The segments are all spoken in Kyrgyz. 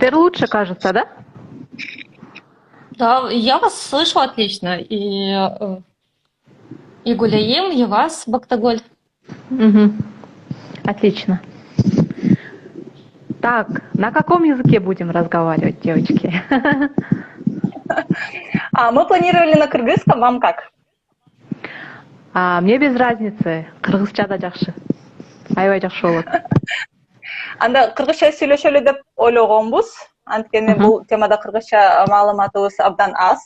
Теперь лучше, кажется, да? Да, я вас слышу отлично. И Гуляим, и вас, Бактаголь. Мгм. Отлично. Так, на каком языке будем разговаривать, девочки? Мы планировали на кыргызском, вам как? Мне без разницы. Кыргызча да жакшы. Аябай жакшы болот. Анда кыргызча сүйлөшөлү деп ойлогонбуз. Анткени бул темада кыргызча маалыматыбыз абдан аз.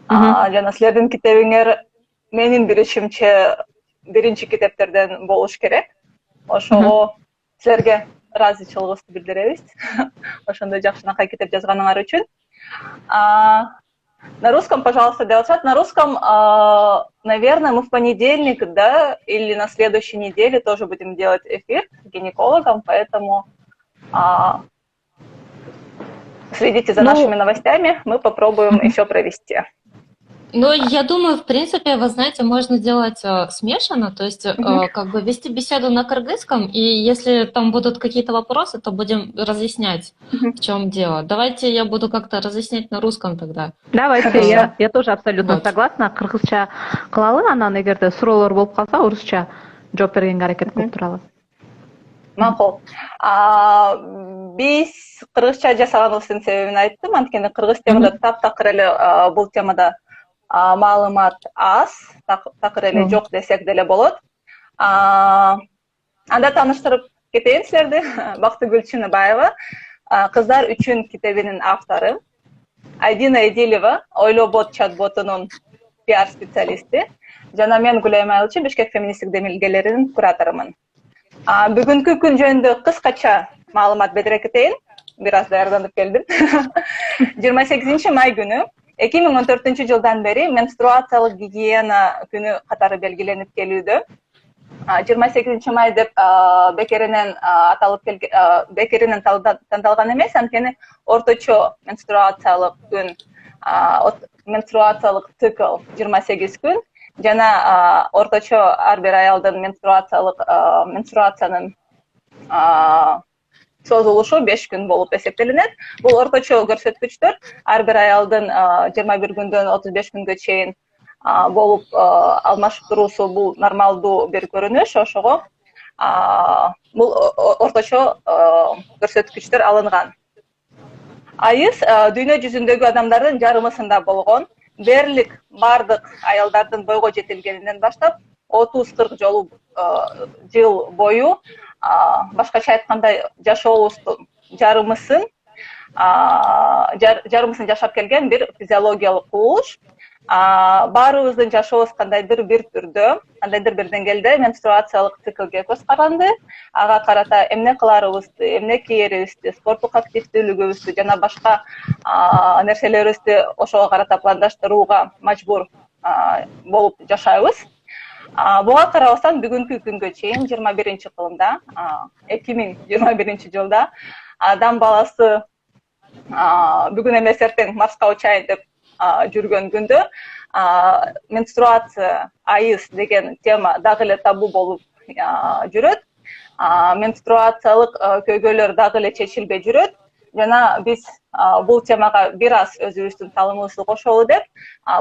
Жана силердин китебиңер менин билишимче биринчи китептерден болуш керек. Ошого силерге ыраазычылыгыбызды билдиребиз. Ошондой жакшынакай китеп жазганыңар үчүн. На русском, пожалуйста, деп атышат. На русском, наверное, мы в понедельник, да, или на следующей неделе тоже будем делать эфир с гинекологом, поэтому следите за нашими новостями, мы попробуем еще провести. Ну, я думаю, в принципе, вы знаете, можно делать смешанно, то есть как бы вести беседу на кыргызском, и если там будут какие-то вопросы, то будем разъяснять, в чем дело. Давайте я буду как-то разъяснять на русском тогда. Давайте, я тоже абсолютно Вот. согласна. Кыргызча кылалы, анан эгерде суроолор болуп калса, орусча жооп бергенге аракет кылып туралы. Макул. Биз кыргызча жасаганыбыздын себебин айттым, анткени кыргыз темада таптакыр эле бул темада маалымат аз, такыр эле жок десек деле болот. Анда тааныштырып кетейин силерди. Бактыгүл Чыныбаева, Кыздар үчүн китебинин автору. Айдина Эдилева, Ойлобот чат-ботунун пиар специалисти. Жана мен Гуляйм Айылчы, Бишкек феминисттик демилгелеринин кураторумун. Бүгүнкү күн жөнүндө кыскача маалымат бере кетейин. Бир аз даярданып келдим. 28 май күнү 2014 жылдан бери менструациялык гигиена күнү катары белгиленип келүүдө. 28 май деп бекеринен аталып бекеринен тандалган эмес, анткени орточо менструациялык күн, менструациялык цикл 28 күн, жана орточо ар бир аялдын менструациянын созулушу 5 күн болуп эсептелинет. Бул орточо көрсөткүчтөр ар бир аялдын 21 күндөн 35 күнгө чейин болуп алмашып туруусу бул нормалдуу бир көрүнүш. Ошого бул орточо көрсөткүчтөр алынган. Айыз дүйнө жүзүндөгү адамдардын жарымысында болгон. Дээрлик бардык аялдардын бойго жетилгенинен баштап 30-40 жыл бою башкача айтканда жашообуздун жарымысын жашап келген бир физиологиялык кубулуш. Баарыбыздын жашообуз кандайдыр бир түрдө, кандайдыр бир деңгээлде менструациялык циклге көз каранды. Ага карата эмне кыларыбызды, эмне кийерибизди, спорттук активдүүлүгүбүздү жана башка нерселерибизди ошого карата пландаштырууга мажбур болуп жашайбыз. Буга карабастан бүгүнкү күнгө чейин 21-кылымда, 2021 жылда адам баласы бүгүн эмес эртең Марска учайын деп жүргөн күндө менструация, айыз деген тема дагы эле табу болуп жүрөт. Менструациялык көйгөйлөр дагы эле чечилбей жүрөт. Жана биз бул темага бир аз өзүбүздүн таалымыбызды кошолу деп,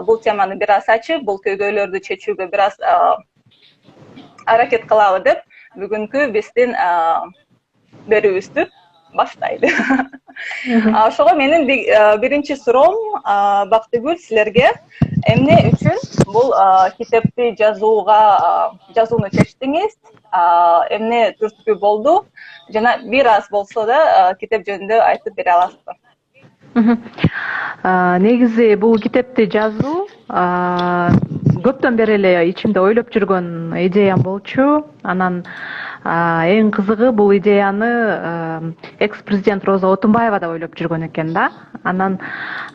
бул теманы бир аз ачып, бул көйгөйлөрдү чечүүгө бир аз аракет кылалы деп, бүгүнкү биздин берүүбүздү баштайлы. Ошого менин биринчи суроом, Бактыгүл, силерге эмне үчүн бул китепти жазууну чечтиңиз, эмне түрткү болду, жана бир аз болсо да китеп жөнүндө айтып бере аласызбы? Негизи бул китепти жазуу көптөн бери эле ичимде ойлоп жүргөн идеям болчу. Анан эң кызыгы бул идеяны экс-президент Роза Отунбаева да ойлоп жүргөн экен да. Анан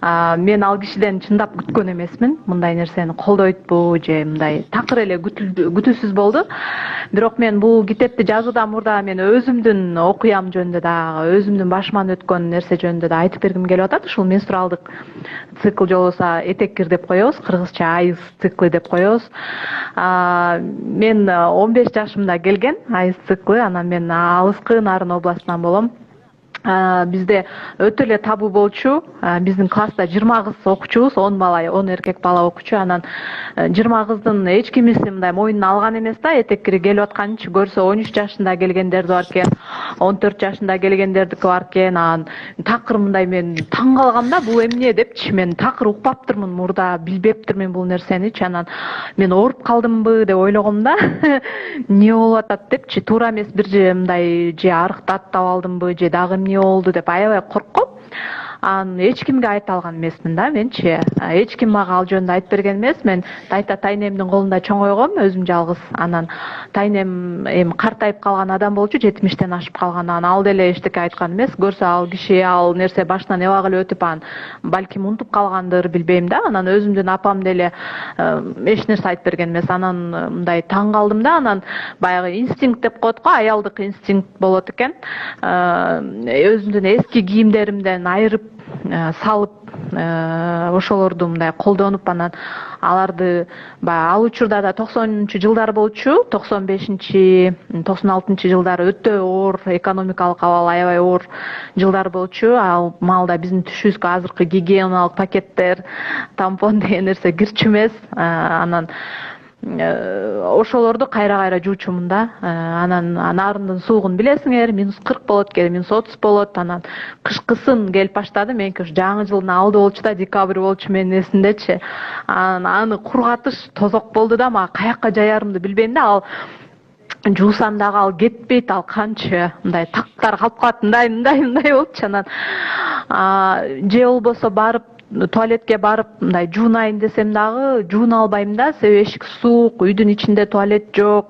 мен ал кишиден чындап күткөн эмесмин. Мындай нерсени колдойтпу же мындай такыр эле күтүүсүз болду. Бирок мен бул китепти жазуудан мурда мен өзүмдүн окуям жөнүндө дагы, өзүмдүн башыман өткөн нерсе жөнүндө да айтып бергим келип атат. Ушул менструалдык цикл же болбосо этеккир деп коебуз, кыргызча айыз циклы деп коебуз. Мен 15 жашымда келген айыз циклы, анан мен Алыскы Нарын областынан болом. бизде өтө эле табу болчу. Биздин класста 20 кыз окуучубуз, 10 бала, 10 эркек бала окуучу. Анан 20 кыздын эч кимиси мындай мойнуна алган эмес да. Этеккири келип атканчы көрсө 13 жашында келгендерди бар экен, 14 жашында келгендердики бар экен. Анан такыр мындай мен таң калгам да, бул эмне депчи. Мен такыр укпаптырмын, мурда билбептирмин бул нерсеничи. Анан мен ооруп калдымбы деп ойлогом да. Эмне болуп атат депчи. Туура эмес бир мындай же арыктатып алдымбы, же дагы эмне болду деп аябай коркуп, анан эч кимге айта алган эмесмин да менчи. Эч ким мага ал жөнүндө айтып берген эмес. Мен тайнемдин колунда чоңойгом, өзүм жалгыз. Анан тайнем эми картайып калган адам болчу, 70тен ашып калган. Анан ал деле эчтеке айткан эмес. Көрсө ал киши ал нерсе башынан эбак эле өтүп, анан балким унутуп калгандыр, билбейм да. Анан өзүмдүн апам деле эч нерсе айтып берген эмес. Анан мындай таң калдым да. Анан баягы инстинкт деп коет го, аялдык инстинкт болот экен. Өзүмдүн эски кийимдеримден айырып салып, ошолорду мындай колдонуп, анан аларды баягы ал учурда да 90-жылдар болчу, 95-96 жылдары өтө оор экономикалык абал, аябай оор жылдар болчу. Ал маалда биздин түшүбүзгө азыркы гигиеналык пакеттер, тампон деген нерсе кирчү эмес. Анан ошолорду кайра жуучумун да. Анан нарындын суугун билесиңер, -40 болот, кээ -30 болот. Анан кышкысын келип баштады. Меники ушу жаңы жылдын алды болчу да, декабрь болчу менин эсимдечи. Анан аны кургатыш тозок болду да, мага каякка жаярымды билбейм да. Ал жуусам дагы ал кетпейт, ал канча мындай тактар калып калат, мындай болчу. Анан же болбосо барып туалетке барып мындай жуунайын десем дагы жууна албайм да, себеби эшик суук, үйдүн ичинде туалет жок.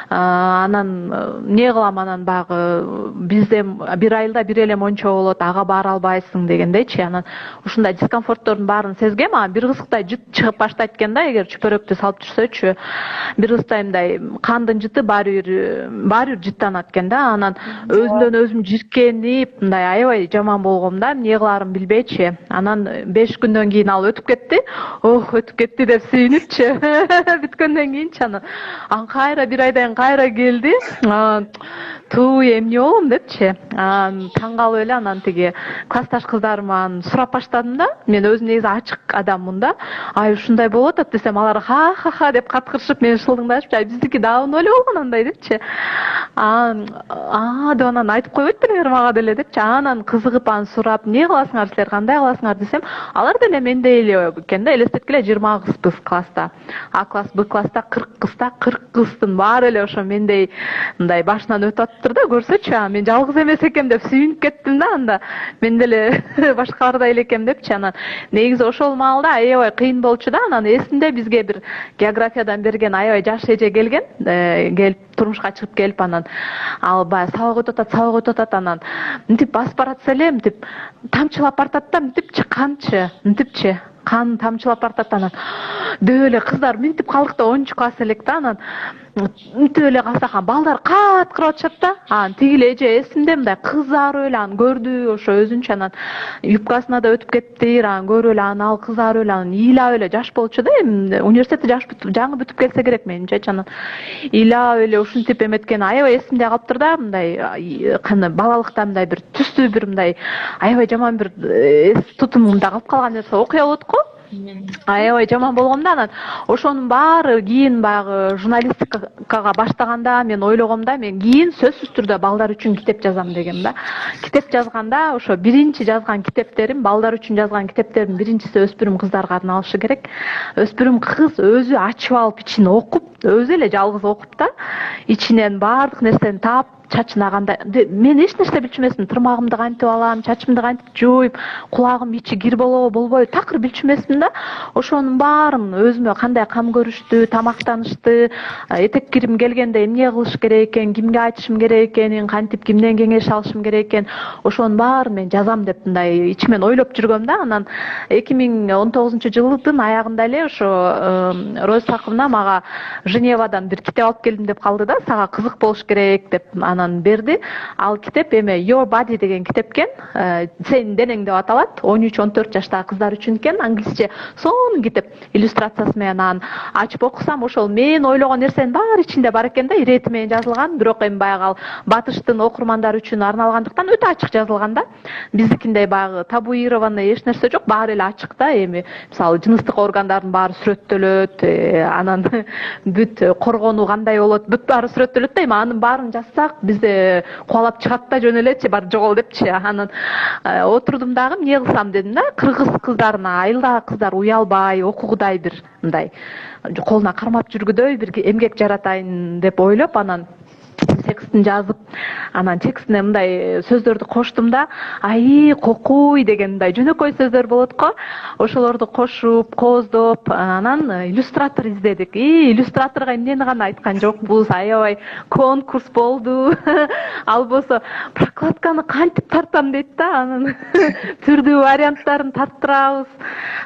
Анан эмне кылам, анан баягы бизде бир айылда бир эле мончо болот, ага бара албайсың дегендейчи. Анан ушундай дискомфорттордун баарын сезгем. Бир кызыктай жыт чыгып баштайт экен да, эгер чүпөрөктү салып жүрсөчү. Бир кызыктай мындай кандын жыты баары бир жыттанат экен да. Анан өзүмдөн өзүм жиркенип, мындай аябай жаман болгом да, эмне кыларымды билбейчи. Анан 5 күндөн кийин ал өтүп кетти. Өтүп кетти деп сүйүнүпчү. Бүткөндөн кийинчи анан кайра бир айдан кайра келди. Эмне болом депчи. Таң калып эле анан тиги классташ кыздарыман сурап баштадым да. Мен өзүм негизи ачык адаммын да. Ушундай болуп атат десем, алар ха деп каткырышып мени шылдыңдашып, биздики давно эле болгон андай депчи. деп анан айтып койбойт белеңер мага деле депчи. Анан кызыгып анан сурап, эмне кыласыңар силер, кандай кыласыңар десем, алар деле мендей эле экен да. Элестеткиле 20 кызбыз класста. А класс, Б класста 40 кыз да, 40 кыздын баары эле ошо мендей мындай башынан өтүп атыптыр да, көрсөчү. Мен жалгыз эмес экем деп сүйүнүп кеттим да. Анда мен деле башкалардай эле экем депчи. Анан негизи ошол маалда аябай кыйын болчу да. Анан эсимде бизге бир географиядан берген аябай жаш эже келген, келип турмушка чыгып келип, анан ал баягы сабак өтүп атат, анан мынтип басып баратса эле, мынтип тамчылап баратат да, мынтипчи кан тамчылап баратат. Анан дөп эле кыздар мынтип калдык да, 10-класс элек да. Анан мынтип эле калсак, балдар кыраап атышат да. Анан тиги эже эсимде мындай кызарып эле аны көрдү, ошо өзүнчө анан юбкасына да өтүп кетти. Анан көрүп эле аны ал кызарып эле, анан ыйлап эле, жаш болчу да, эми университетти жаңы бүтүп келсе керек менимчечи. Анан ыйлап эле ушинтип эметкен аябай эсимде калыптыр да. Мындай каны балалыкта мындай бир түстүү бир мындай аябай жаман бир эс тутумумда калып калган нерсе, окуя болот го. Аябай жаман болгом да. Анан ошонун баары кийин баягы журналистикага баштаганда мен ойлогом да, мен кийин сөзсүз түрдө балдар үчүн китеп жазам дегем да. Китеп жазганда ошо биринчи жазган китептерим, балдар үчүн жазган китептердин биринчиси өспүрүм кыздарга арналышы керек. Өспүрүм кыз өзү ачып алып ичин окуп, өзү эле жалгыз окуп да, ичинен баардык нерсени таап, чачына кандай, мен эч нерсе билчү эмесмин. Тырмагымды кантип алам, чачымды кантип жууйм, кулагым ичи кир болобу, болбойбу, такыр билчү эмесмин да. Ошонун баарын өзүмө кандай кам көрүштү, тамактанышты, этек кирим келгенде эмне кылыш керек экен, кимге айтышым керек экенин, кантип кимден кеңеш алышым керек экен, ошонун баарын мен жазам деп мындай ичимен ойлоп жүргөм да. Анан 2019-жылдын аягында эле ошо Роза Сакыповна мага Женевадан бир китеп алып келдим деп калды да, сага кызык болуш керек деп. анан берди. Ал китеп эме Your Body деген китеп экен. Сенин денең деп аталат. 13-14 жаштагы кыздар үчүн экен. Англисче сонун китеп. Иллюстрациясы менен анан ачып окусам, ошол мен ойлогон нерсенин баары ичинде бар экен да, ирети менен жазылган. Бирок эми баягы ал батыштын окурмандары үчүн арналгандыктан өтө ачык жазылган да. Биздикиндей баягы табуированный эч нерсе жок, баары эле ачык да. Эми мисалы жыныстык органдардын баары сүрөттөлөт, анан бүт коргонуу кандай болот, бүт баары сүрөттөлөт да. Эми анын баарын жазсак бизде кубалап чыгат да, жөн элечи бар жогол депчи. Анан отурдум дагы эмне кылсам дедим да, кыргыз кыздарына айылдагы кыздар уялбай, окугудай бир мындай колуна кармап жүргүдөй бир эмгек жаратайын деп ойлоп, анан текстин жазып, анан текстине мындай сөздөрдү коштум да, ай кокуй деген мындай жөнөкөй сөздөр болот го, ошолорду кошуп, кооздоп, анан иллюстратор издедик. Иллюстраторго эмнени гана айткан жокпуз, аябай конкурс болду. Ал болсо прокладканы кантип тартам дейт да, анан түрдүү варианттарын тарттырабыз.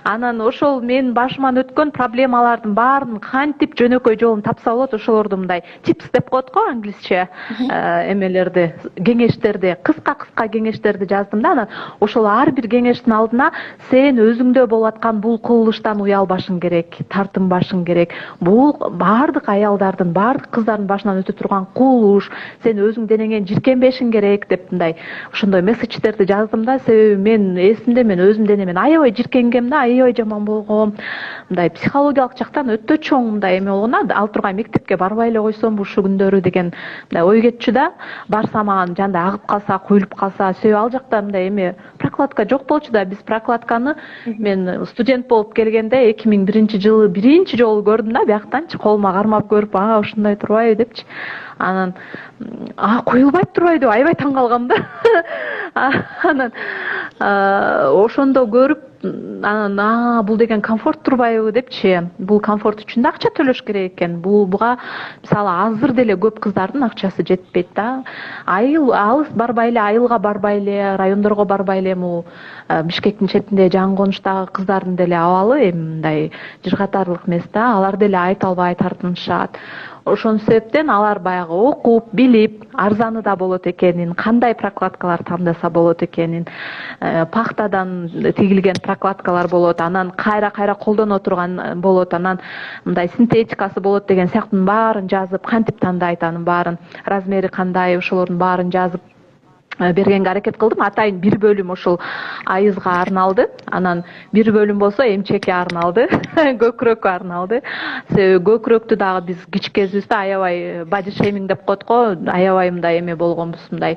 Анан ошол менин башыман өткөн проблемалардын баарын кантип жөнөкөй жолун тапса болот, ошолорду мындай типс деп коет го англисче, эмелерди, кеңештерди, кыска кеңештерди жаздым да. Анан ошол ар бир кеңештин алдына сен өзүңдө болуп аткан бул кылыштан уялбашың керек, тартынбашың керек. Бул баардык аялдардын, баардык кыздардын башынан өтө турган кулуш, сен өзүң денеңен жиркенбешиң керек деп мындай ошондой месседждерди жаздым да. Себеби мен эсимде, мен өзүм денемен аябай жиркенгем да, аябай жаман болгом. Мындай психологиялык жактан өтө чоң мындай эме болгон да. Ал тургай мектепке барбай эле койсомбу ушул күндөрү деген мындай ой кетчү да. Барсам анан жанда агып калса, куюлуп калса, себеби ал жакта мындай эме прокладка жок болчу да. Биз прокладканы мен студент болуп келгенде 2001-жылы биринчи жолу көрдүм да, бияктанчы колума кармап көрүп, ушундай турбайбы депчи. Анан куюлбайт турбайбы деп аябай таң калгам да. Анан ошондо көрүп, анан бул деген комфорт турбайбы депчи. Бул комфорт үчүн да акча төлөш керек экен. Буга мисалы азыр деле көп кыздардын акчасы жетпейт да. Айыл алыс барбай эле, айылга барбай эле, райондорго барбай эле, Бишкектин четинде жаңы конуштагы кыздардын деле абалы эми мындай жыргатарлык эмес да. Алар деле айта албай тартынышат. Ошон себептен алар баягы окуп, билип, арзаны да болот экенин, кандай прокладкалар тандаса болот экенин, пахтадан тигилген прокладкалар болот, анан кайра колдоно турган болот, анан мындай синтетикасы болот деген сыяктын баарын жазып, кантип тандайт анын баарын, размери кандай, ошолордун баарын жазып бергенге аракет кылдым. Атайын бир бөлүм ошол айызга арналды. Анан бир бөлүм болсо эмчекке арналды, көкүрөккө арналды. Себеби көкүрөктү дагы биз кичи кезибизде аябай body shaming деп коет го, аябай мындай эме болгонбуз, мындай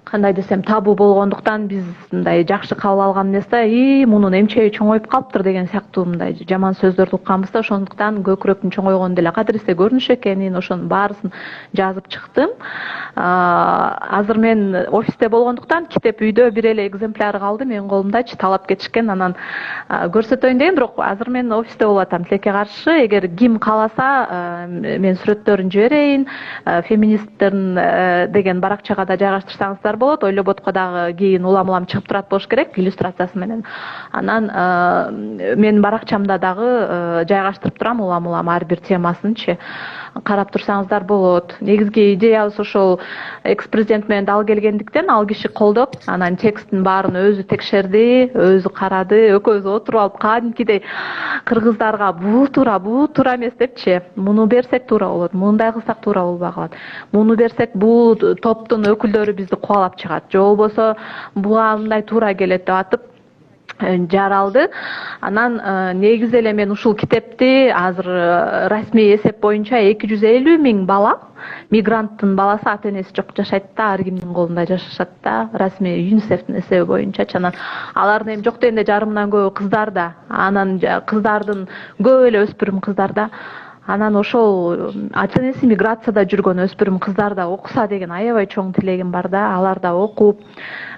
кандай десем табу болгондуктан биз мындай жакшы кабыл алган эмес да. Мунун эмчеги чоңоюп калыптыр деген сыяктуу мындай жаман сөздөрдү укканбыз да. Ошондуктан көкүрөктүн чоңойгону деле кадыресе көрүнүш экенин, ошонун баарысын жазып чыктым. Азыр мен офисте болгондуктан китеп үйдө бир эле экземпляры калды менин колумдачы, талап кетишкен. Анан көрсөтөйүн деген, бирок азыр мен офисте болуп атам. Тилекке каршы, эгер ким кааласа мен сүрөттөрүн жиберейин. Феминисттердин деген баракчага да жайгаштырсаңыздар болот. Ойлоботко дагы кийин улам чыгып турат болуш керек, иллюстрациясы менен. Анан мен баракчамда дагы жайгаштырып турам улам ар бир темасынчы. Карап турсаңыздар болот. Негизги идеябыз ошол экс-президент менен дал келгендиктен ал киши колдоп, анан текстин баарын өзү текшерди, өзү карады, экөөбүз отуруп алып кадимкидей кыргыздарга бул туура эмес депчи. Муну берсек туура болот, мындай кылсак туура болбой калат. Муну берсек бул топтун өкүлдөрү бизди кубалап чыгат. Же болбосо буга мындай туура келет деп атып жаралды. Анан негизи эле мен ушул китепти азыр расмий эсеп боюнча 250 000 бала, мигранттын баласы, ата энеси жок жашайт да, ар кимдин колунда жашашат да, расмий ЮНИСЕФтин эсеби боюнча. Анан алардын эми жок дегенде жарымынан көбү кыздар да, анан кыздардын көп эле өспүрүм кыздар да. Анан ошол ата энеси миграцияда жүргөн өспүрүм кыздар да окуса деген аябай чоң тилегим бар да. Алар да окуп,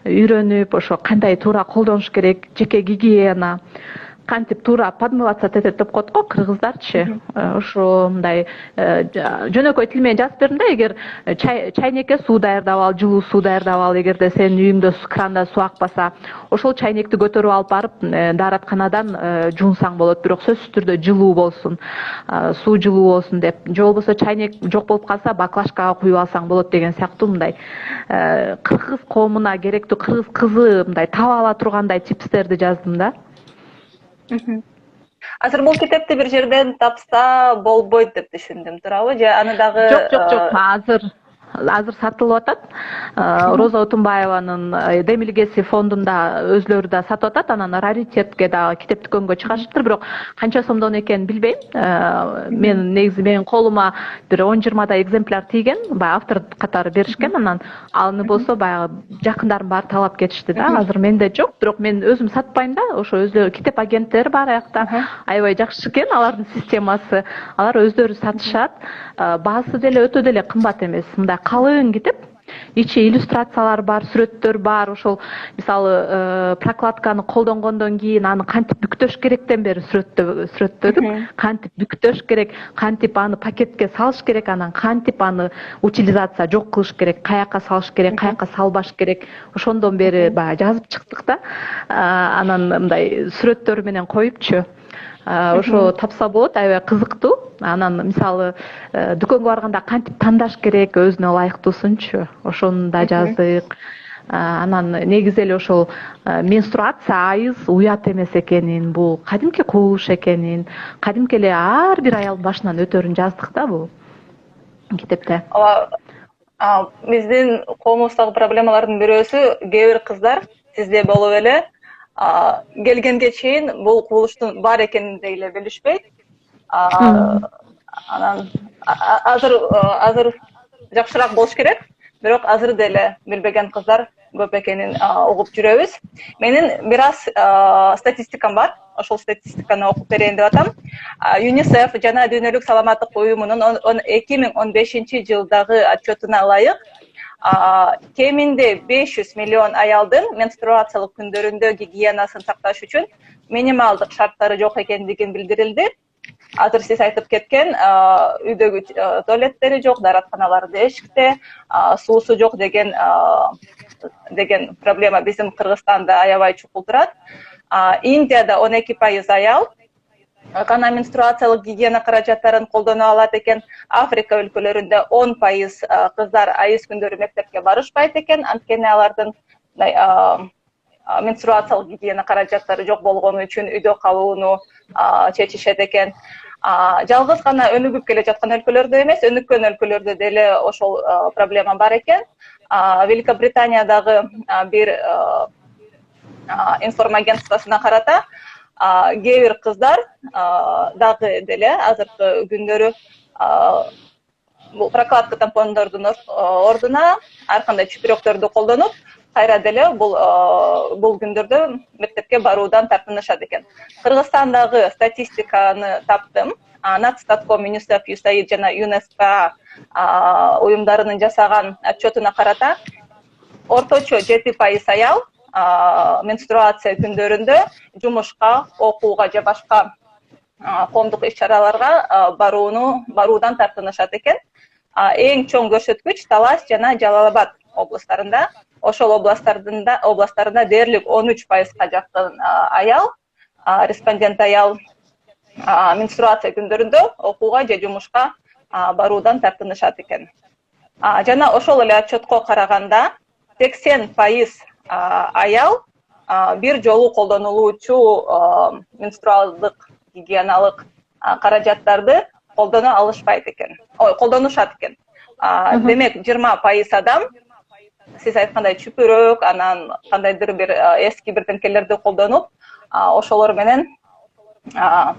үйрөнүп, ошо кандай туура колдонуш керек, жеке гигиена, кантип туура подмываться тетет деп коет го кыргыздарчы. Ошо мындай жөнөкөй тил менен жазып бердим да, эгер чайнекке суу даярдап ал, жылуу суу даярдап ал, эгерде сенин үйүңдө кранда суу акпаса, ошол чайнекти көтөрүп алып барып дааратканадан жуунсаң болот, бирок сөзсүз түрдө жылуу болсун, суу жылуу болсун деп. Же болбосо чайнек жок болуп калса баклажкага куюп алсаң болот деген сыяктуу мындай кыргыз коомуна керектүү, кыргыз кызы мындай таба ала тургандай типстерди жаздым да. Азыр бул китепти бир жерден тапса болбойт деп түшүндүм, туурабы? Же аны дагы Жок, азыр сатылып атат. Роза Отунбаеванын Демилгеси фондунда өзлөрү да сатып атат. Анан раритетке дагы китеп дүкөнгө чыгарышыптыр, бирок канча сомдон экенин билбейм. Мен негизи менин колума бир 10-20 экземпляр тийген, баягы автор катары беришкен. Анан аны болсо баягы жакындарым баары талап кетишти да. Азыр менде жок, бирок мен өзүм сатпайм да. Ошо өзү китеп агенттери бар аякта. Аябай жакшы экен алардын системасы. Алар өздөрү сатышат. Баасы деле өтө деле кымбат эмес. Мындай калың китеп, ичи иллюстрациялар бар, сүрөттөр бар. Ошол мисалы прокладканы колдонгондон кийин аны кантип бүктөш керектен бери сүрөттөдүк. Кантип бүктөш керек, кантип аны пакетке салыш керек, анан кантип аны утилизация жок кылыш керек, каякка салыш керек, каякка салбаш керек. Ошондон бери баягы жазып чыктык да. Анан мындай сүрөттөр менен коюпчу. Ошо тапса болот, аябай кызыктуу. Анан мисалы дүкөнгө барганда кантип тандаш керек өзүнө ылайыктуусунчу, ошону да жаздык. Анан негизи эле ошол менструация, айыз уят эмес экенин, бул кадимки кубулуш экенин, кадимки эле ар бир аялдын башынан өтөрүн жаздык да бул китепте. Биздин коомубуздагы проблемалардын бирөөсү кээ бир кыздар сизде болуп эле келгенге чейин бул кубулуштун бар экенин деле билишпейт. Анан азыр жакшыраак болуш керек, бирок азыр деле билбеген кыздар көп экенин угуп жүрөбүз. Менин бир аз статистикам бар. Ошол статистиканы окуп берейин деп атам. ЮНИСЕФ жана Дүйнөлүк саламаттык уюмунун 2015-жылдагы отчетуна ылайык кеминде 500 миллион аялдын менструациялык күндөрүндө гигиенасын сакташ үчүн минималдык шарттары жок экендигин билдирилди. Азыр сиз айтып кеткен үйдөгү туалеттери жок, дааратканалары эшикте, суусу жок деген проблема биздин Кыргызстанда аябай чукул турат. Индияда 12% аял гана менструациялык гигиена каражаттарын колдоно алат экен. Африка өлкөлөрүндө 10% кыздар айыз күндөрү мектепке барышпайт экен, анткени алардын менструациялык гигиена каражаттары жок болгону үчүн үйдө калууну чечишет экен. Жалгыз гана өнүгүп келе жаткан өлкөлөрдө эмес, өнүккөн өлкөлөрдө деле ошол проблема бар экен. Великобританиядагы бир информагентствосуна карата кээ бир кыздар дагы деле азыркы күндөрү бул прокладка тампондордун ордуна ар кандай чүпүрөктөрдү колдонуп, кайра деле бул күндөрдө мектепке баруудан тартынышат экен. Кыргызстандагы статистиканы таптым. Natstatkом, UNICEF, USAID жана ЮНЕСКО уюмдарынын жасаган отчетуна карата орточо 7% аял менструация күндөрүндө жумушка, окууга же башка коомдук иш-чараларга баруудан тартынышат экен. Эң чоң көрсөткүч Талас жана Жалал Абад областарында. Ошол областарында дээрлик 13%га жакын аял, респондент аял менструация күндөрүндө окууга же жумушка баруудан тартынышат экен. Жана ошол эле отчетко караганда 80% аял бир жолу колдонулуучу менструалдык гигиеналык каражаттарды колдонушат экен. Демек 20% адам сиз айткандай чүпүрөк, анан кандайдыр бир эски бирдемкелерди колдонуп,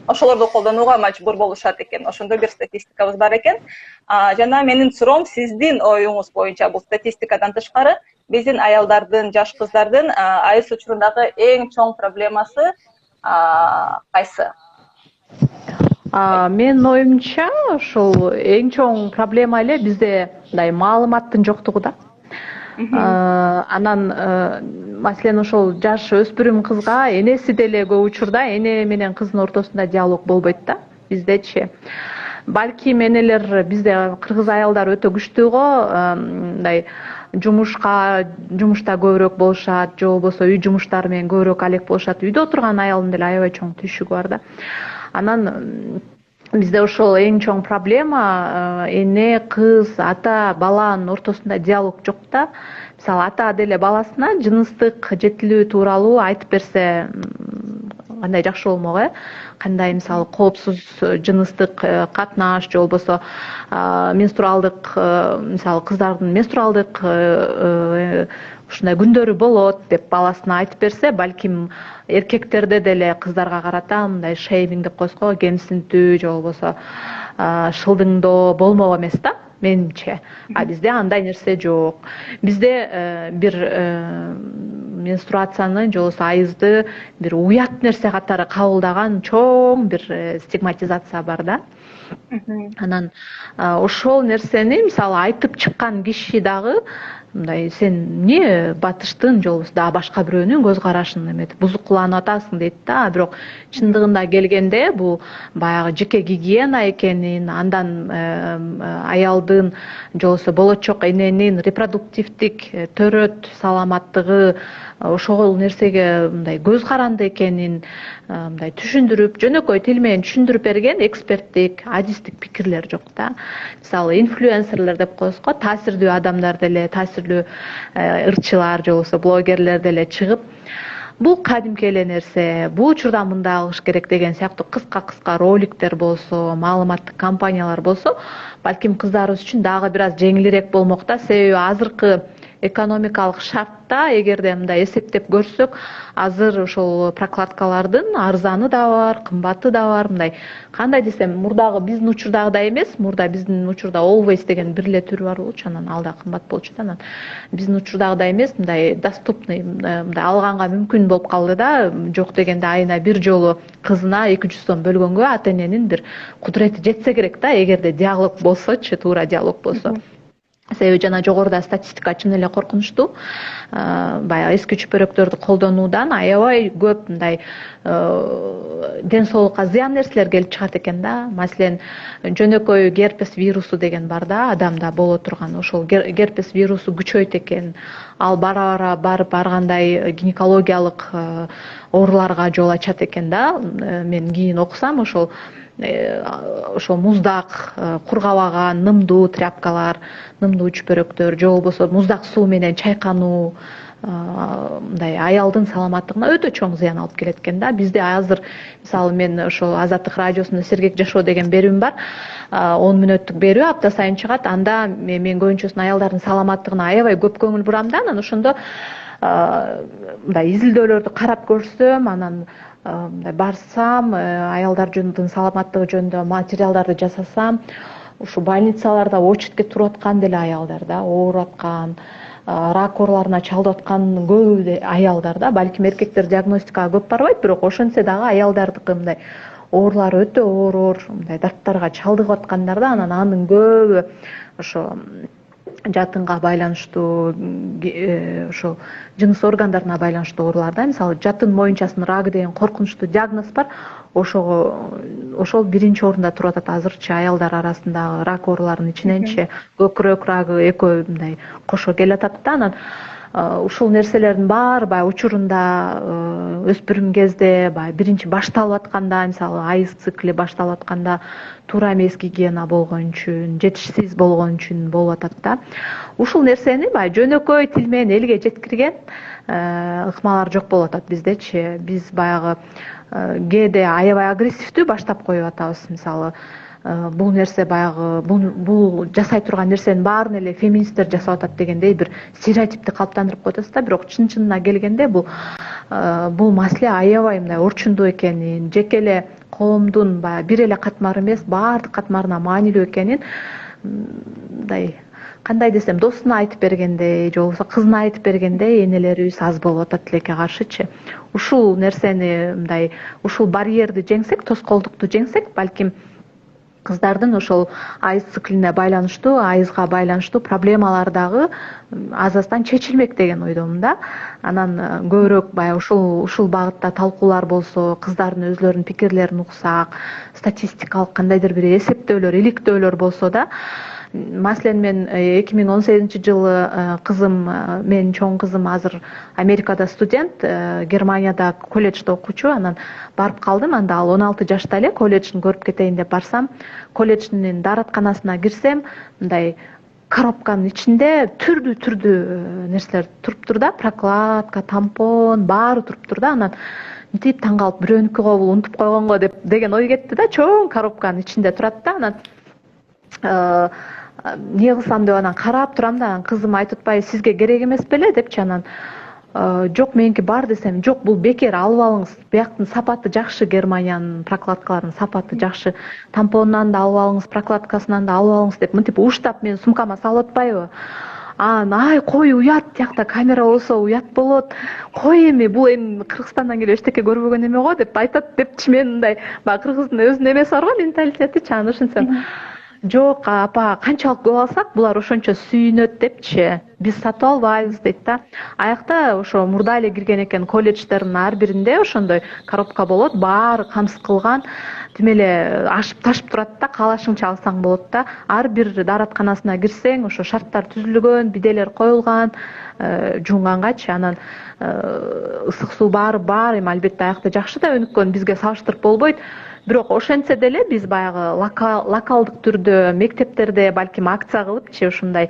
ошолорду колдонууга мажбур болушат экен. Ошондой бир статистикабыз бар экен. Жана менин суроом, сиздин оюңуз боюнча бул статистикадан тышкары биздин аялдардын, жаш кыздардын айыз учурундагы эң чоң проблемасы кайсы? Менин оюмча ошол эң чоң проблема эле бизде мындай маалыматтын жоктугу да. Анан маселен ошол жаш өспүрүм кызга энеси деле көп учурда эне менен кыздын ортосунда диалог болбойт да биздечи. Балким энелер бизде кыргыз аялдар өтө күчтүү го, мындай жумушта көбүрөөк болушат, же болбосо үй жумуштары менен көбүрөөк алек болушат. Үйдө отурган аялдын деле аябай чоң түйшүгү бар да. Анан бизде ошол эң чоң проблема, эне, кыз, ата, баланын ортосунда диалог жок да. Мисалы ата деле баласына жыныстык жетилүү тууралуу айтып берсе кандай жакшы болмок, кандай мисалы коопсуз жыныстык катнаш же болбосо менструалдык, мисалы кыздардын менструалдык ушундай күндөрү болот деп баласына айтып берсе, балким эркектерде деле кыздарга карата мындай шейминг деп коебуз го, кемсинтүү же болбосо шылдыңдоо болмок эмес да, менимче. А бизде андай нерсе жок. Бизде бир менструацияны же болбосо айызды бир уят нерсе катары кабылдаган чоң бир стигматизация бар да. Анан ошол нерсени мисалы айтып чыккан киши дагы мындай сен эмне батыштын же болбосо дагы башка бирөөнүн көз карашын эметип бузукуланып атасың дейт да. Бирок чындыгында келгенде бул баягы жеке гигиена экенин, андан аялдын же болбосо болочок эненин репродуктивдик төрөт саламаттыгы ошол нерсеге мындай көз каранды экенин мындай түшүндүрүп, жөнөкөй тил менен түшүндүрүп берген эксперттик, адистик пикирлер жок да. Мисалы инфлюенсерлер деп коебуз го, таасирдүү адамдар деле, таасирдүү ырчылар же болбосо блогерлер деле чыгып, бул кадимки эле нерсе, бул учурда мындай кылыш керек деген сыяктуу кыска роликтер болсо, маалыматтык кампаниялар болсо, балким кыздарыбыз үчүн дагы бир аз жеңилирээк болмок да. Себеби азыркы экономикалык шартта эгерде мындай эсептеп көрсөк, азыр ошол прокладкалардын арзаны да бар, кымбаты да бар. Мындай кандай десем, мурдагы биздин учурдагыдай эмес. Мурда биздин учурда Always деген бир эле түрү бар болчу, анан ал да кымбат болчу да. Анан биздин учурдагыдай эмес, мындай доступный, мындай алганга мүмкүн болуп калды да. Жок дегенде айына бир жолу кызына 200 сом бөлгөнгө ата эненин бир кудурети жетсе керек да, эгерде диалог болсочу, туура диалог болсо. Себеби жана жогоруда статистика чын эле коркунучтуу. Баягы эски чүпөрөктөрдү колдонуудан аябай көп мындай ден соолукка зыян нерселер келип чыгат экен да. Маселен, жөнөкөй герпес вирусу деген бар да, адамда боло турган. Ошол герпес вирусу күчөйт экен. Ал бара баргандай гинекологиялык ооруларга жол ачат экен да. Мен кийин окусам, ошол муздак, кургабаган, нымдуу тряпкалар, нымдуу чүпөрөктөр же болбосо муздак суу менен чайкануу мындай аялдын саламаттыгына өтө чоң зыян алып келет экен да. Бизде азыр мисалы мен ошол Азаттык радиосунда Сергек жашоо деген берүүм бар. 10 мүнөттүк берүү апта сайын чыгат. Анда мен көбүнчөсүн аялдардын саламаттыгына аябай көп көңүл бурам да. Анан ошондо мындай изилдөөлөрдү карап көрсөм, анан мындай барсам, аялдардын саламаттыгы жөнүндө материалдарды жасасам, ушу больницаларда очередке туруп аткан деле аялдар да, ооруп аткан, рак ооруларына чалдып аткан көп аялдар да. Балким эркектер диагностикага көп барбайт, бирок ошентсе дагы аялдардыкы мындай оорулары өтө оор, мындай дарттарга чалдыгып аткандар да. Анан анын көбү ошо жатынга байланыштуу, ошо жыныс органдарына байланыштуу оорулар да. Мисалы жатын моюнчасынын рагы деген коркунучтуу диагноз бар. Ошол биринчи орунда туруп атат азырчы аялдар арасындагы рак ооруларынын ичиненчи. Көкүрөк рагы экөө мындай кошо келип атат да. Анан ушул нерселердин баары баягы учурунда өспүрүм кезде, баягы биринчи башталып атканда, мисалы айыз цикли башталып атканда туура эмес гигиена болгон үчүн, жетишсиз болгон үчүн болуп атат да. Ушул нерсени баягы жөнөкөй тил менен элге жеткирген ыкмалар жок болуп атат биздечи. Биз баягы кээде аябай агрессивдүү баштап коюп атабыз. Мисалы бул нерсе баягы бул жасай турган нерсенин баарын эле феминисттер жасап атат дегендей бир стереотипти калыптандырып коюп атабыз да. Бирок чын-чынына келгенде бул маселе аябай мындай орчундуу экенин, жеке эле коомдун баягы бир эле катмары эмес, баардык катмарына маанилүү экенин мындай кандай десем, досуна айтып бергендей, же болбосо кызына айтып бергендей энелерибиз аз болуп атат тилекке каршычы. Ушул нерсени мындай, ушул барьерди жеңсек, тоскоолдукту жеңсек, балким кыздардын ошол айыз циклине байланыштуу, айызга байланыштуу проблемалар дагы аз аздан чечилмек деген ойдомун да. Анан көбүрөөк баягы ушул багытта талкуулар болсо, кыздардын өзлөрүнүн пикирлерин уксак, статистикалык кандайдыр бир эсептөөлөр, иликтөөлөр болсо да. Маселен мен 2018-жылы кызым, менин чоң кызым азыр Америкада студент, Германияда колледжде окуучу, анан барып калдым. Анда ал 16 жашта эле, колледжин көрүп кетейин деп барсам, колледждин дааратканасына кирсем, мындай коробканын ичинде түрдүү нерселер туруптур да, прокладка, тампон, баары туруптур да. Анан мынтип таң калып, бирөөнүкү кобул унутуп койгонго деген ой кетти да. Чоң коробканын ичинде турат да. Анан эмне кылсам деп анан карап турам да, анан кызым айтып атпайбы, сизге керек эмес беле депчи. Анан жок, меники бар десем, жок, бул бекер, алып алыңыз, бияктын сапаты жакшы, Германиянын прокладкаларынын сапаты жакшы, тампонунан да алып алыңыз, прокладкасынан да алып алыңыз деп мынтип уштап менин сумкама салып атпайбы. Анан ай кой, уят, тиякта камера болсо уят болот, кой эми бул эми Кыргызстандан келип эчтеке көрбөгөн эме го деп айтат депчи. Мен мындай баягы кыргыздын өзүнүн эмеси бар го, менталитетичи. Анан ошентсем, жок апа, канчалык көп алсак булар ошончо сүйүнөт депчи, биз сатып албайбыз дейт да. Аякта ошо мурда эле кирген экен, колледждердин ар биринде ошондой коробка болот, баары камсыз кылган, тим эле ашып ташып турат да, каалашыңча алсаң болот да. Ар бир дааратканасына кирсең, ошо шарттар түзүлгөн, биделер коюлган, жуунгангачы. Анан ысык суу баары бар, эми албетте аякта жакшы да өнүккөн, бизге салыштырып болбойт. Бирок ошентсе деле биз баягы локалдык түрдө мектептерде балким акция кылыпчы, ушундай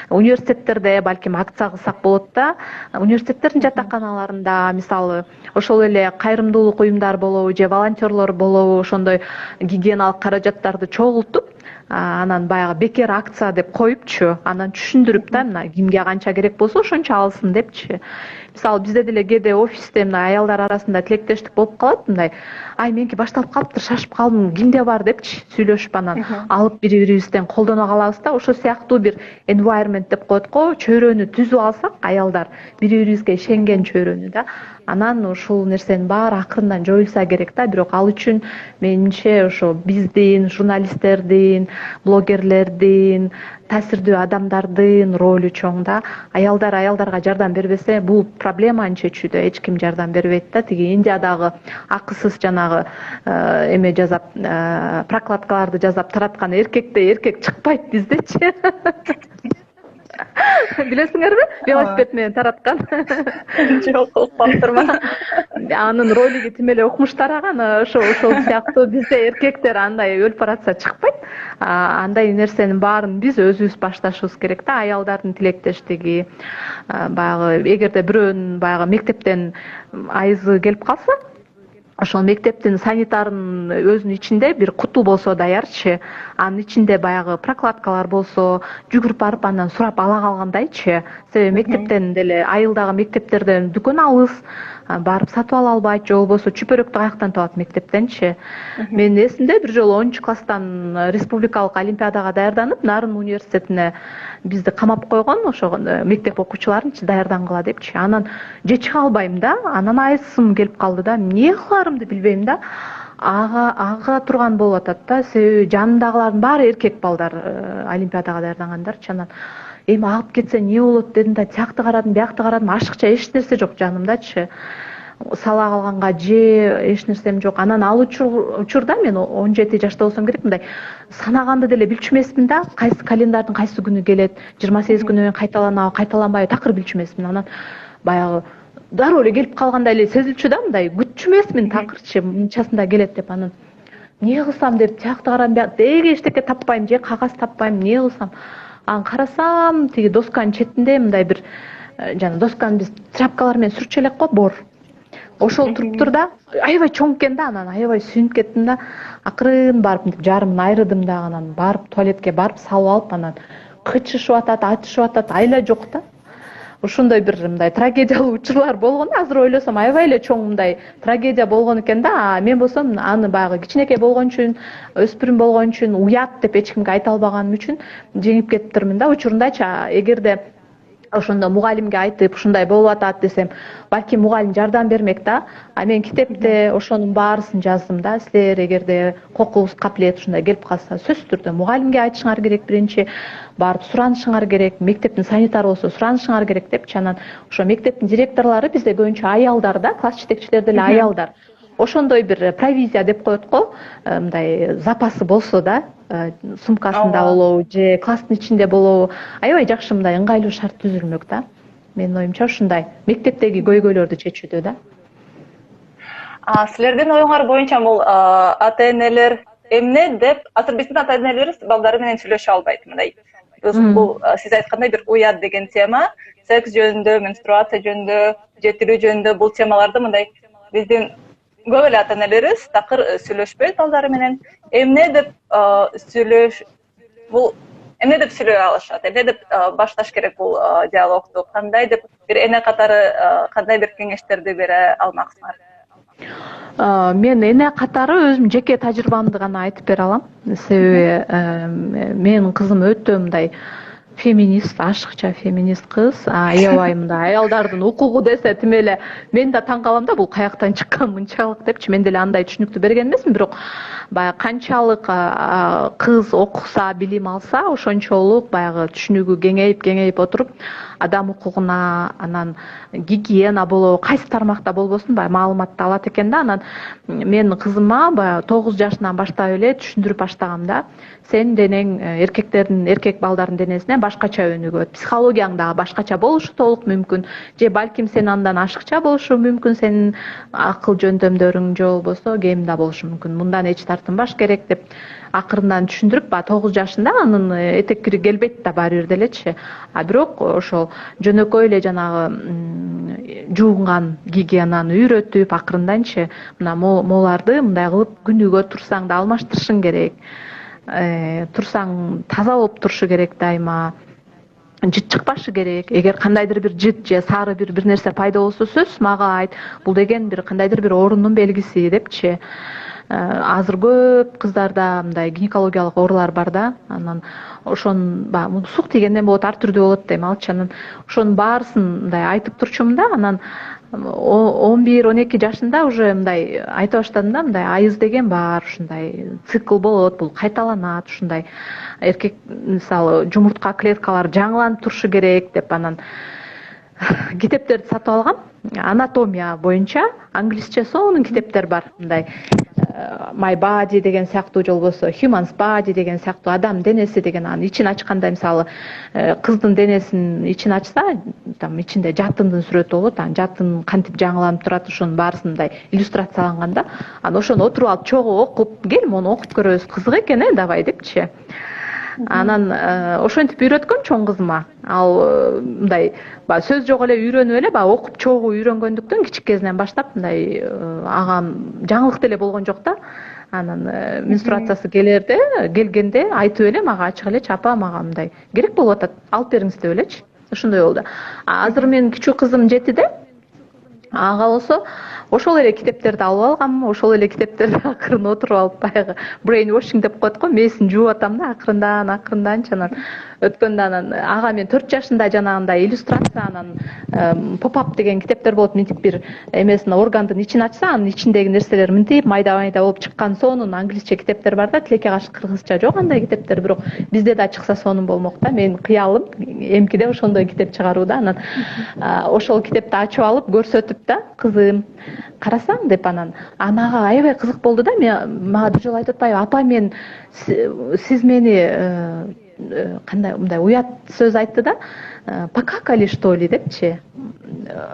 университеттерде балким акция кылсак болот да. Университеттердин жатаканаларында мисалы ошол эле кайрымдуулук уюмдар болобу же волонтерлор болобу, ошондой гигиеналык каражаттарды чогултуп, анан баягы бекер акция деп коюпчу, анан түшүндүрүп да, мына кимге канча керек болсо ошончо алсын депчи. Мисалы бизде деле кээде офисте мына аялдар арасында тилектештик болуп калат, мындай ай меники башталып калыптыр, шашып калдым, кимде бар депчи сүйлөшүп анан алып бири бирибизден колдоно калабыз да. Ошол сыяктуу бир environment деп коет го, чөйрөнү түзүп алсак, аялдар бири бирибизге ишенген чөйрөнү да, анан ушул нерсенин баары акырындан жоюлса керек да. Бирок ал үчүн менимче ошо биздин, журналисттердин, блогерлердин, таасирдүү адамдардын ролу чоң да. Аялдар аялдарга жардам бербесе, бул проблеманы чечүүдө эч ким жардам бербейт да. Тиги Индиядагы акысыз жанагы эме жасап, прокладкаларды жасап тараткан эркек чыкпайт биздечи. Билесиңерби? Велосипед менен тараткан. Жок, укпаптырмын. Анын ролиги тим эле укмуштараган, ошол сыяктуу бизде эркектер андай өлүп баратса чыкпайт. Андай нерсенин баарын биз өзүбүз башташыбыз керек да. Аялдардын тилектештиги, баягы эгерде бирөөнүн баягы мектептен айызы келип калса, ошол мектептин санитарын өзүнүн ичинде бир куту болсо даярчы, анын ичинде баягы прокладкалар болсо, жүгүрүп барып андан сурап ала калгандайчы. Себеби мектептен деле, айылдагы мектептерден дүкөн алыс, барып сатып ала албайт, же болбосо чүпөрөктү каяктан табат, мектептенчи. Менин эсимде бир жолу 10 класстан республикалык олимпиадага даярданып, Нарын университетине бизди камап койгон, ошо мектеп окуучуларын даярдангыла депчи. Анан же чыга албайм да, анан айызым келип калды да, эмне кыларымды билбейм да. Ага турган болуп атат да, себеби жанымдагылардын баары эркек балдар, олимпиадага даярдангандарчы. Анан эми агып кетсе эмне болот дедим да, тиякты карадым, биякты карадым, ашыкча эч нерсе жок жанымдачы. Сала калганга же эч нерсем жок. Анан ал учурда мен 17 жашта болсом керек, мындай санаганды деле билчү эмесмин да, кайсы календардын кайсы күнү келет, 28 күнүнөн кайталанабы, кайталанбайбы, такыр билчү эмесмин. Анан баягы дароо эле келип калгандай эле сезилчү да, мындай күтчү эмесмин, такырчы мынчасында келет деп. Анан эмне кылсам деп тиякты карадым, деги эчтеке таппайм, же кагаз таппайм, эмне кылсам. Анан карасам, тиги досканын четинде мындай бир жана досканы биз тряпкалар менен сүрчү элек го, бор. Ошол туруптур да, аябай чоң экен да. Анан аябай сүйүнүп кеттим да, акырын барып жарымын айрыдым да, анан барып туалетке барып салып алып, анан кычышып атат, атышып атат, айла жок да. Ошондой бир мындай трагедиялуу учурлар болгон. Азыр ойлосом аябай эле чоң мындай трагедия болгон экен да. Мен болсом аны баягы кичинекей болгон үчүн, өспүрүм болгон үчүн, уят деп эч кимге айта албаганым үчүн жеңип кетиптирмин да. Учурундачы эгерде ошондо мугалимге айтып ушундай болуп атат десем, балким мугалим жардам бермек да. А мен китепте ошонун баарысын жаздым да. Силер эгерде кокус кабилет ушундай келип калса, сөзсүз түрдө мугалимге айтышыңар керек, биринчи барып суранышыңар керек, мектептин санитары болсо суранышыңар керек депчи. Анан ошо мектептин директорлору бизде көбүнчө аялдар да, класс жетекчилери деле аялдар. Ошондой бир провизия деп коет го, мындай запасы болсо да, сумкасында болобу же класстын ичинде болобу, аябай жакшы мындай ыңгайлуу шарт түзүлмөк да. Менин оюмча ушундай мектептеги көйгөйлөрдү чечүүдө да. Силердин оюңар боюнча бул ата энелер эмне деп, азыр биздин ата энелерибиз балдары менен сүйлөшө албайт, мындай. Бул сиз айткандай бир уят деген тема, секс жөнүндө, менструация жөнүндө, жетилүү жөнүндө бул темаларды мындай биздин көп эле ата энелерибиз такыр сүйлөшпөйт балдары менен. Эмне деп сүйлөй алышат, эмне деп башташ керек бул диалогду, кандай деп бир эне катары кандай бир кеңештерди бере алмаксыңар? Мен эне катары өзүм жеке тажрыйбамды гана айтып бере алам. Себеби менин кызым өтө мындай феминист, ашыкча феминист кыз, аябай мындай аялдардын укугу десе тим эле мен да таң калам да, бул каяктан чыккан мынчалык депчи. Мен деле андай түшүнүктү берген эмесмин, бирок баягы канчалык кыз окуса, билим алса, ошончолук баягы түшүнүгү кеңейип отуруп, адам укугуна, анан гигиена болобу, кайсы тармакта болбосун баягы маалыматты алат экен да. Анан мен кызыма баягы 9 жашынан баштап эле түшүндүрүп баштагам да. Сен денең эркек балдардын денесине башкача өнүгөт. Психологияң дагы башкача болушу толук мүмкүн. Же балким сен андан ашыкча болушу мүмкүн, сенин акыл жөндөмдөрүң же болбосо кем да болушу мүмкүн. Мындан эч тартынбаш керек деп акырындан түшүндүрүп, 9 жашында анын этек кири келбейт да баары бир делечи. Бирок ошол жөнөкөй эле жанагы жуунган гигиенаны үйрөтүп, акырынданчы мына моларды мындай кылып күнүгө турсаң да алмаштырышың керек. Турсаң таза болуп турушу керек дайыма. Жыт чыкпашы керек. Эгер кандайдыр бир жыт же сары бир нерсе пайда болсо, сөзсүз мага айт. Бул деген бир кандайдыр бир оорунун белгиси депчи. Азыр көп кыздарда мындай гинекологиялык оорулар бар да. Анан ошон сук тийгенден болот, ар түрдүү болот дейм алчы. Анан ошонун баарысын мындай айтып турчумун да. Анан 11-12 жашында уже мындай айта баштадым да, мындай айыз деген бар, ушундай цикл болот, бул кайталанат, ушундай эркек мисалы жумуртка клеткалары жаңыланып турушу керек деп. Анан китептерди сатып алгам, анатомия боюнча, англисче сонун китептер бар, мындай My Body деген сыяктуу, же болбосо Human's Body деген сыяктуу, адам денеси деген. Анын ичин ачканда мисалы кыздын денесинин ичин ачса, там ичинде жатындын сүрөтү болот, анан жатын кантип жаңыланып турат, ошонун баарысын мындай иллюстрацияланган да. Анан ошону отуруп алып чогуу окуп, кел мону окуп көрөбүз, кызык экен давай депчи. Анан ошентип үйрөткөм чоң кызыма. Ал мындай сөз жок эле үйрөнүп эле окуп чогуу үйрөнгөндүктөн кичик кезинен баштап мындай ага жаңылык деле болгон жок да. Анан менструациясы келгенде айтып эле мага ачык элечи, апа мага мындай керек болуп атат, алып бериңиз деп элечи. Ошондой болду. Азыр менин кичүү кызым 7-де. Ага болсо ошол эле китептерди алып алгам, ошол эле китептерди акырын отуруп алып баягы brain washing деп коет го, мээсин жууп атам да, акырынданчы. Анан өткөндө анан ага мен 4 жашында жанагындай иллюстрация, анан pop-up деген китептер болот, мынтип бир эмесин органдын ичин ачса, анын ичиндеги нерселер мынтип майда болуп чыккан, сонун англисче китептер бар да, тилекке каршы кыргызча жок андай китептер, бирок бизде да чыкса сонун болмок да. Менин кыялым эмкиде ошондой китеп чыгаруу да. Анан ошол китепти ачып алып көрсөтүп да, кызым карасаң деп, анан мага аябай кызык болду да. Мага бир жолу айтып атпайбы, апа мен сиз мени кандай мындай уят сөз айтты да, покакали что ли депчи,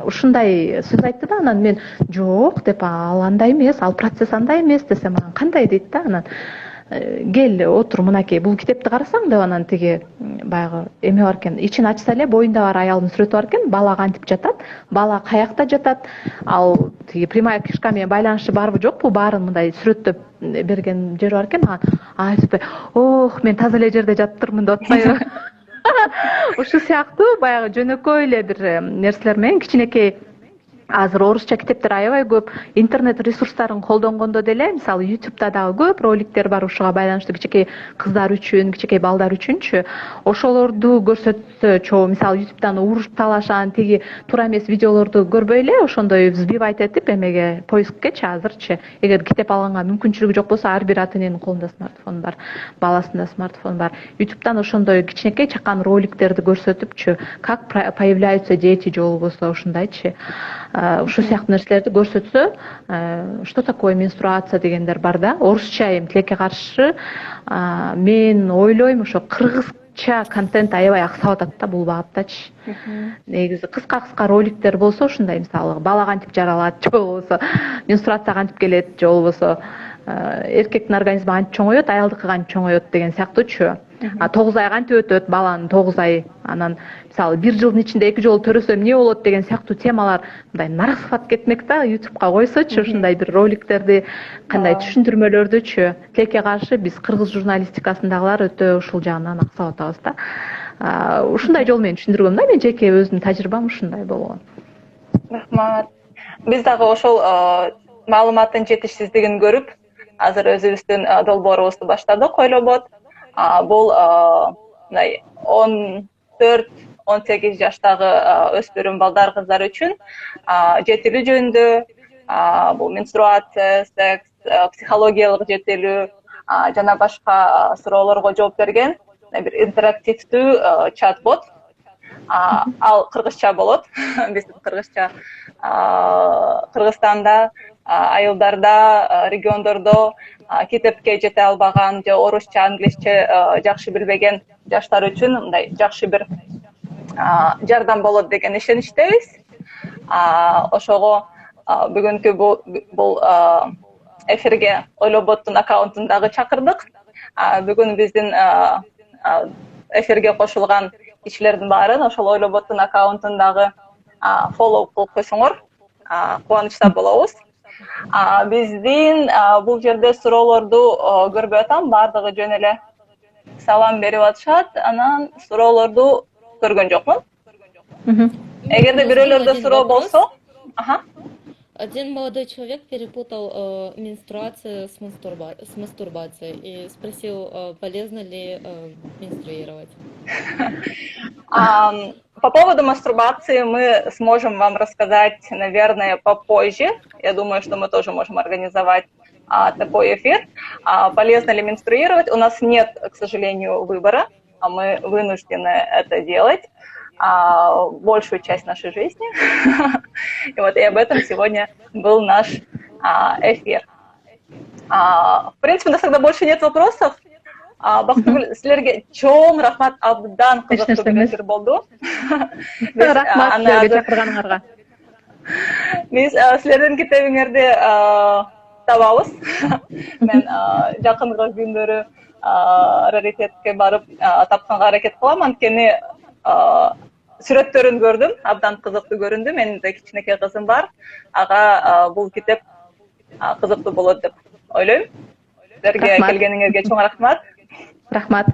ушундай сөз айтты да. Анан мен жок деп, ал андай эмес, ал процесс андай эмес десем, анан кандай дейт да. Анан кел отур мынакей бул китепти карасаң деп, анан тиги баягы эме бар экен, ичин ачса эле боюнда бар аялдын сүрөтү бар экен, бала кантип жатат, бала каякта жатат, ал тиги прямая кишка менен байланышы барбы жокпу, баарын мындай сүрөттөп берген жери бар экен. Айтып, ох мен таза эле жерде жатыптырмын деп атпайбы. Ушул сыяктуу баягы жөнөкөй эле бир нерселер менен кичинекей азыр орусча китептер аябай көп, интернет ресурстарын колдонгондо деле, мисалы YouTube'да дагы көп роликтер бар ушуга байланыштуу, кичинекей кыздар үчүн, кичинекей балдар үчүнчү. Ошолорду көрсөтсө, мисалы YouTube'дан уруш талашан тиги туура эмес видеолорду көрбөй эле ошондой взбивать этип эмеге поисккечи азырчы, эгер китеп алганга мүмкүнчүлүгү жок болсо, ар бир ата эненин колунда смартфон бар, баласында смартфон бар. YouTube'дан ошондой кичинекей чакан роликтерди көрсөтүпчү, как появляются дети же болбосо ушундайчы. Ушул сыяктуу нерселерди көрсөтсө, что такое менструация дегендер бар да, орусча эми тилекке каршы мен ойлойм ошо кыргызча контент аябай аксап атат да бул багыттачы. Негизи кыска роликтер болсо ушундай, мисалы бала кантип жаралат же болбосо менструация кантип келет же болбосо эркектин организми кантип чоңойот, аялдыкы кантип чоңойот деген сыяктуучу. 9 ай кантип өтөт, баланын 9 ай, анан мисалы 1 жылдын ичинде 2 жолу төрөсөм эмне болот деген сыяктуу темалар мындай нарасып кетмек да, YouTube'га койсочу ушундай бир роликтерди, кандай түшүндүрмөлөрдүчү. Тилекке каршы биз кыргыз журналистикасындагылар өтө ушул жагынан аксап атабыз да. Ушундай жол менен түшүндүргөм да, мен жеке өзүмдүн тажрыйбам ушундай болгон. Рахмат. Биз дагы ошол маалыматтын жетишсиздигин көрүп, азыр өзүбүздүн долбоорубузду баштадык ойлобот. Бул 14-18 жаштагы өспүрүм балдар, кыздар үчүн жетилүү жөнүндө, бул менструация, секс, психологиялык жетилүү жана башка суроолорго жооп берген бир интерактивдүү чат-бот. Ал кыргызча болот. Биздин кыргызча Кыргызстанда айылдарда, региондордо китепке жете албаган же орусча, англисче жакшы билбеген жаштар үчүн мындай жакшы бир жардам болот деген ишеничтебиз. Ошого бүгүнкү бул эфирге Ойлоботтун аккаунтун дагы чакырдык. Бүгүн биздин эфирге кошулган кишилердин баарын ошол Ойлоботтун аккаунтун дагы фоллоу кылып койсоңор кубанычта болобуз. Биздин бул жерде суроолорду көрбөй атам, баардыгы жөн эле салам берип атышат, анан суроолорду көргөн жокмун. Эгерде бирөөлөрдө суроо болсо, Один молодой человек перепутал менструацию с мастурбацией и спросил, полезно ли менструировать. По поводу мастурбации мы сможем вам рассказать, наверное, попозже. Я думаю, что мы тоже можем организовать такой эфир. Полезно ли менструировать? У нас нет, к сожалению, выбора, а мы вынуждены это делать большую часть нашей жизни. И об этом сегодня был наш эфир. В принципе, у нас тогда больше нет вопросов. Бактыгүл, силерге чоң рахмат, абдан кызыктуу бир эфир болду. Рахмат силерге чакырганыңарга. Биз силердин китебиңерди табабыз. Мен жакынкы күндөрү раритетке барып тапканга аракет кылам, анткени сүрөттөрүн көрдүм, абдан кызыктуу көрүндү. Менин да кичинекей кызым бар. Ага бул китеп кызыктуу болот деп ойлойм. Силерге келгениңерге чоң рахмат. Рахмат.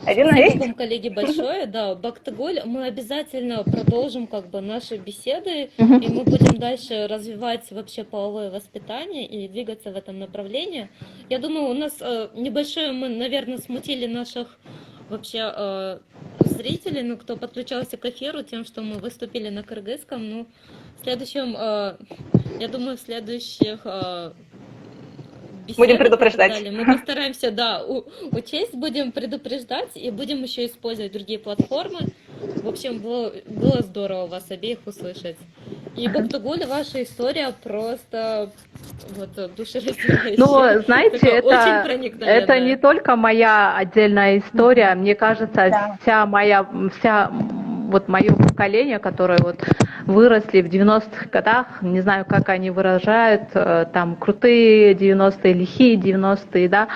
Спасибо вам, коллеги, большое. Да, Бактыгуль, мы обязательно продолжим наши беседы, и мы будем дальше развивать вообще половое воспитание и двигаться в этом направлении. Я думаю, у нас небольшое, мы, наверное, смутили наших вообще зрителей, кто подключался к эфиру тем, что мы выступили на кыргызском. В следующем, я думаю, в следующих будем предупреждать. Мы постараемся, учесть, будем предупреждать и будем еще использовать другие платформы. В общем, было здорово вас обеих услышать. И Бактыгуль, ваша история просто душераздирающая. Знаете, это не только моя отдельная история. Мне кажется, мое поколение, которое выросли в 90-х годах, не знаю, как они выражают, там крутые 90-е, лихие 90-е, да,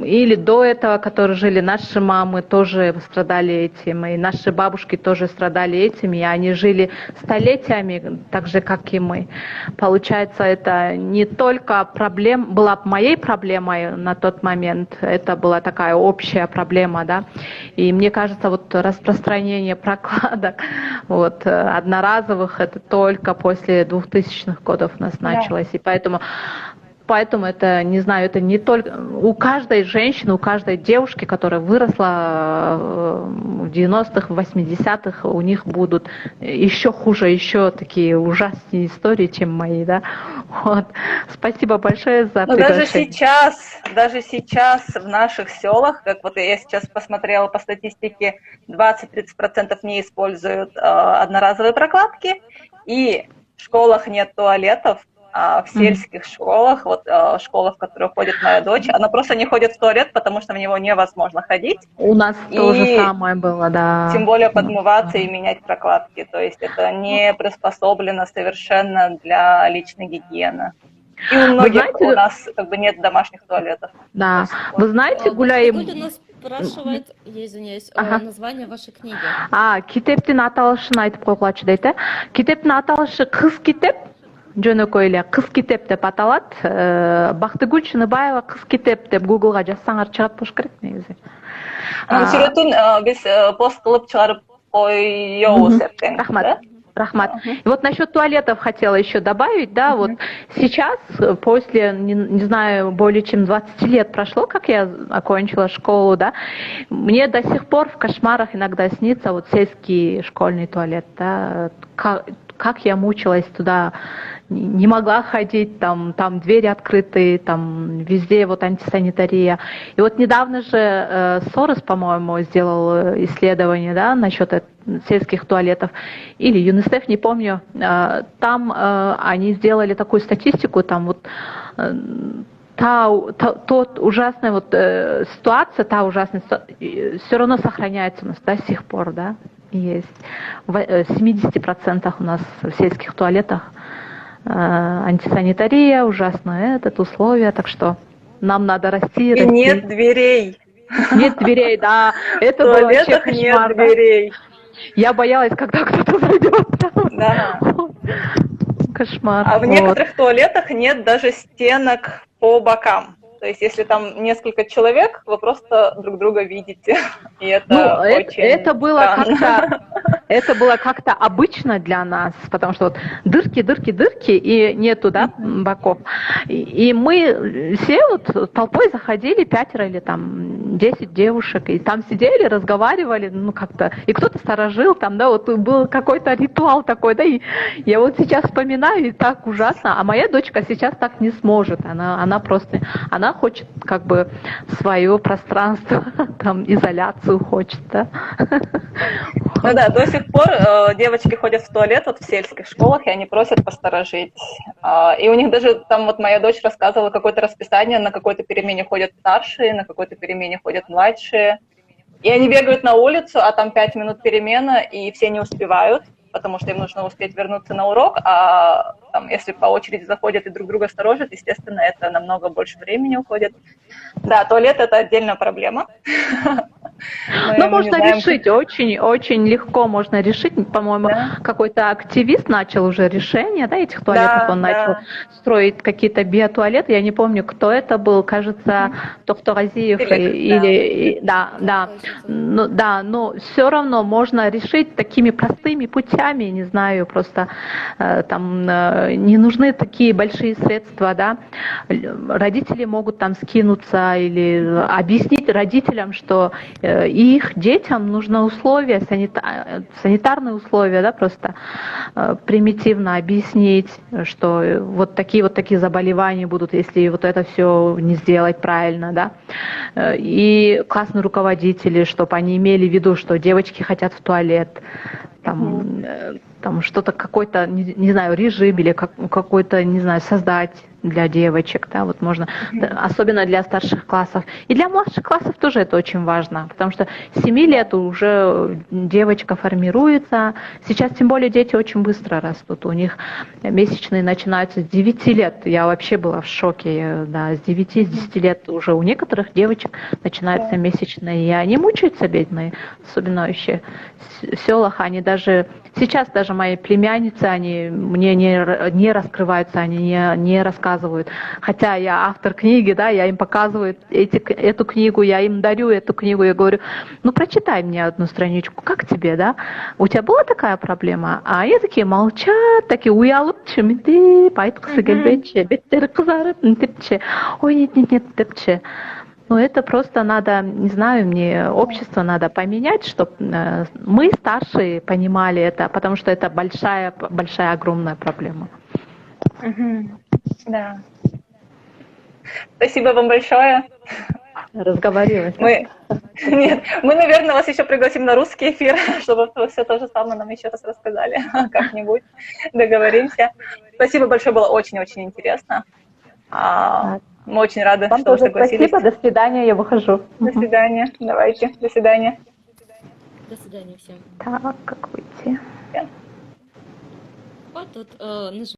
или до этого, которые жили, наши мамы тоже страдали этим, и наши бабушки тоже страдали этим, и они жили столетиями, так же, как и мы. Получается, это не только была моей проблемой на тот момент, это была такая общая проблема, да, И мне кажется, вот распространение прокладок вот, одноразовых, это только после 2000-х годов у нас началось. И поэтому это, не знаю, это не только... У каждой женщины, у каждой девушки, которая выросла в 90-х, в 80-х, у них будут еще хуже, еще такие ужасные истории, чем мои, да. Вот. Спасибо большое за приглашение. Даже сейчас в наших селах, как вот я сейчас посмотрела по статистике, 20-30% не используют одноразовые прокладки, и в школах нет туалетов. В сельских школах, вот школа, в которую ходит моя дочь, она просто не ходит в туалет, потому что в него невозможно ходить. У нас то же самое было, да. Тем более подмываться и менять прокладки. То есть это не приспособлено совершенно для личной гигиены. И у многих у нас как бы нет домашних туалетов. Да. Вы знаете, Гуляй... нас спрашивает, я извиняюсь, название вашей книги. Китептин аталышын айтып койгулачы дейт. Китептин аталышы кыз китеп. Жөнөкөй эле кыз китеп деп аталат. Бактыгүл Чыныбаева кыз китеп деп Google'га жазсаңар чыгат болуш керек негизи. Сүрөтүн биз пост кылып чыгарып коёбуз эртең. Рахмат. И вот насчет туалетов хотела еще добавить, да, вот сейчас, после, не знаю, более чем 20 лет прошло, как я окончила школу, да, мне до сих пор в кошмарах иногда снится вот сельский школьный туалет, да, как я мучилась туда, не могла ходить, там двери открыты, там везде вот антисанитария. И вот недавно же Сорос, по-моему, сделал исследование, да, насчет сельских туалетов, или ЮНИСЕФ, не помню, там они сделали такую статистику, там вот тот ужасная вот ситуация, все равно сохраняется у нас до сих пор, да, есть. В 70% у нас в сельских туалетах антисанитария, ужасное условия, так что нам надо расти. И нет дверей. Нет дверей, да. Это в было вообще туалетах нет дверей. Я боялась, когда кто-то зайдет. Да. Кошмар. А в некоторых туалетах нет даже стенок по бокам. То есть, если там несколько человек, вы просто друг друга видите. И это очень это было как-то обычно для нас, потому что вот дырки, и нету, да, боков. И мы все вот толпой заходили, 5 или там 10 девушек, и там сидели, разговаривали, ну как-то, и кто-то сторожил там, да, вот был какой-то ритуал такой, да, и я вот сейчас вспоминаю, и так ужасно, а моя дочка сейчас так не сможет, она просто, она хочет как бы свое пространство, там изоляцию хочет, да. Ну да, до сих пор девочки ходят в туалет вот в сельских школах, и они просят посторожить. И у них даже, там вот моя дочь рассказывала какое-то расписание, на какой-то перемене ходят старшие, на какой-то перемене ходят младшие. И они бегают на улицу, а там 5 минут перемена, и все не успевают, потому что им нужно успеть вернуться на урок, а там, если по очереди заходят и друг друга сторожат, естественно, это намного больше времени уходит. Да, туалет – это отдельная проблема. Но можно решить, очень легко можно решить. По-моему, какой-то активист начал уже решение, да, этих туалетов, он начал строить какие-то биотуалеты. Я не помню, кто это был, кажется, Тохторазиев или но все равно можно решить такими простыми путями, не знаю, просто там не нужны такие большие средства, да. Родители могут там скинуться или объяснить родителям, что их детям нужны условия, санитарные условия, да, просто примитивно объяснить, что вот такие заболевания будут, если вот это все не сделать правильно, да. И классные руководители, чтобы они имели в виду, что девочки хотят в туалет, там что-то, какой-то, не знаю, режим или какой-то, не знаю, создать для девочек, да, вот можно, особенно для старших классов. И для младших классов тоже это очень важно, потому что с 7 лет уже девочка формируется. Сейчас, тем более, дети очень быстро растут. У них месячные начинаются с 9 лет. Я вообще была в шоке, да, с 9-10 лет уже у некоторых девочек начинаются месячные, и они мучаются, бедные, особенно еще в селах, они даже сейчас даже мои племянницы, они мне не раскрываются, они не рассказывают. Хотя я автор книги, да, я им показываю эту книгу, я им дарю эту книгу, я говорю, ну прочитай мне одну страничку, как тебе, да? У тебя была такая проблема? А они такие молчат, такие уялып, чемите, айтқысы келбейді, беттері қызарып, депче, ой, нет, депче. Ну, это просто надо, не знаю, мне общество надо поменять, чтобы мы, старшие, понимали это, потому что это большая, огромная проблема. Да. Спасибо вам большое. Разговорилась. Нет, мы, наверное, вас еще пригласим на русский эфир, чтобы вы все то же самое нам еще раз рассказали. Как-нибудь договоримся. Спасибо большое, было очень-очень интересно. Мы очень рады, вам что вы тоже согласились. Спасибо, до свидания, я выхожу. До свидания, давайте, до свидания. До свидания всем. Так, как выйти? Вот тут нажимаем.